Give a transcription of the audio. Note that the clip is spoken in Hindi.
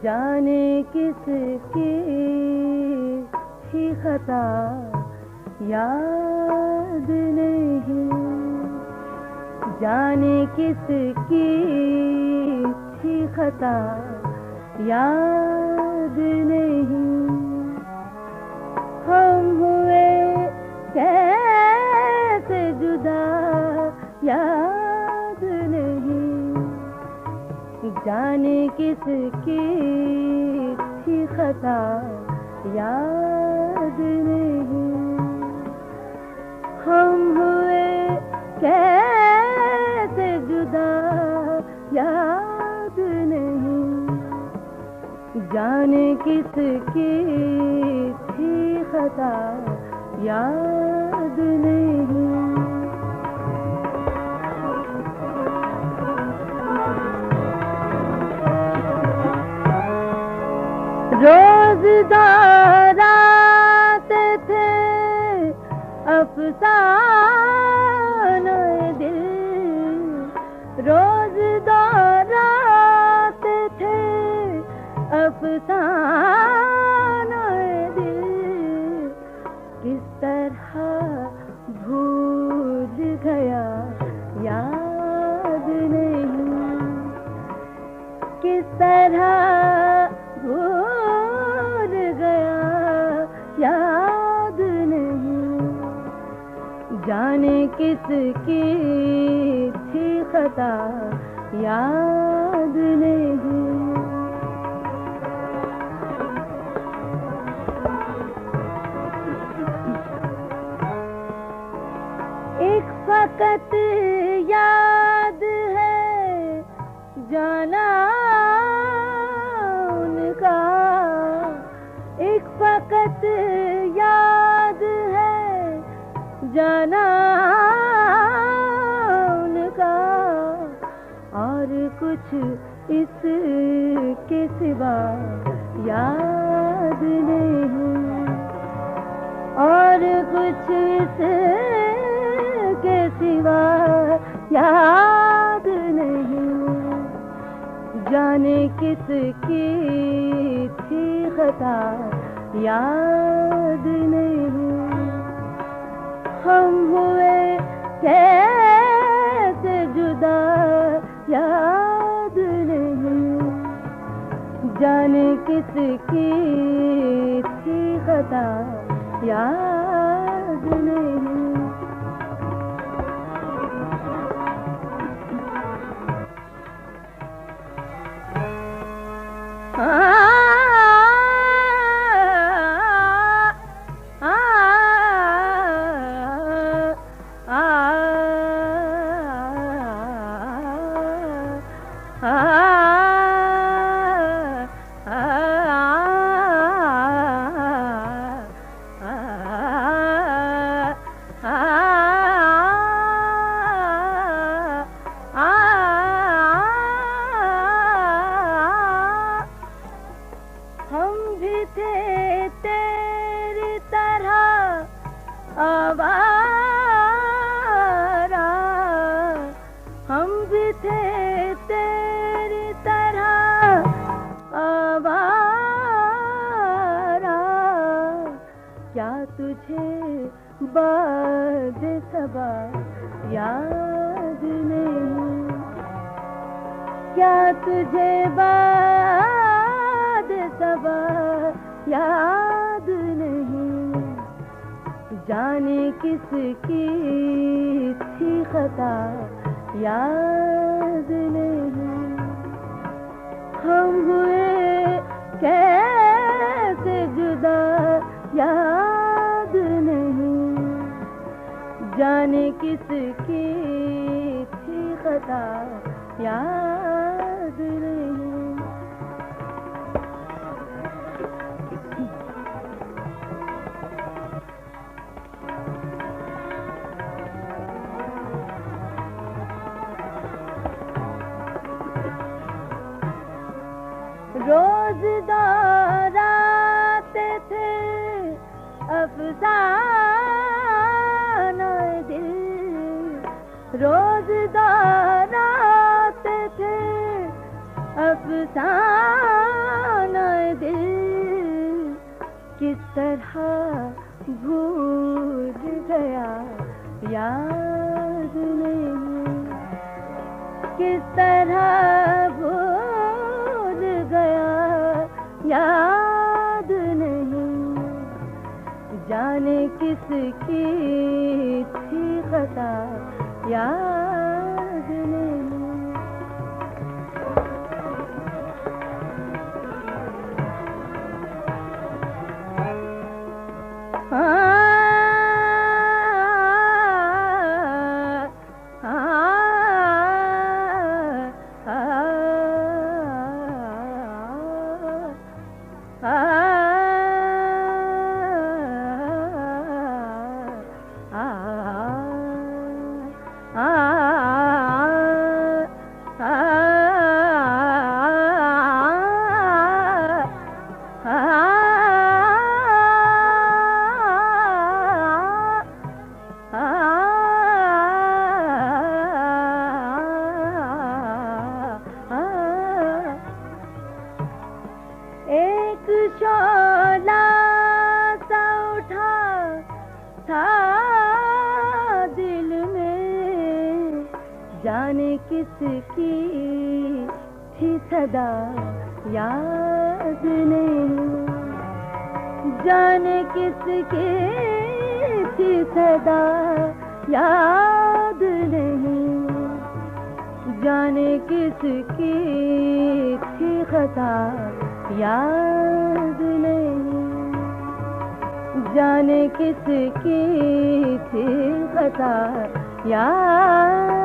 जाने किसकी ही खता याद नहीं, जाने किसकी ही खता याद नहीं। हम हुए कैसे जुदा याद नहीं, जाने किसकी थी खता याद नहीं। हम हुए कैसे जुदा याद नहीं, जाने किसकी थी खता याद नहीं। रोज दोहराते थे अफसाने दिल, रोज दोहराते थे अफसाने दिल। किस तरह भूल गया याद नहीं, किस तरह भूल गया याद नहीं, जाने किसकी थी खता याद नहीं। एक फकत याद है जाना उनका, एक फकत याद है जाना उनका, और कुछ इसके सिवा याद नहीं, और कुछ इसके सिवा याद नहीं, जाने किसकी थी खता याद नहीं। हम हुए कैसे जुदा याद नहीं, जाने किसकी थी खता याद नहीं। हम भी थे तेरी तरह आवारा, हम भी थे तेरी तरह आवारा। क्या तुझे बाद सबा याद नहीं, क्या तुझे बाद सबा याद नहीं, जाने किसकी थी खता याद नहीं। हम हुए कैसे जुदा याद नहीं, जाने किसकी थी खता याद नहीं। रोज दोहराते थे अफसाना दिल, रोज दोहराते थे अफसाना दिल। किस तरह भूल गया याद नहीं, किस तरह भूल गया याद नहीं। जाने किसकी थी खता याद नहीं। एक शोला सा उठा था दिल में, जाने किसकी थी सदा याद नहीं। जाने किसकी थी सदा याद नहीं। जाने किसकी थी खता याद नहीं। जाने किसकी थी खता याद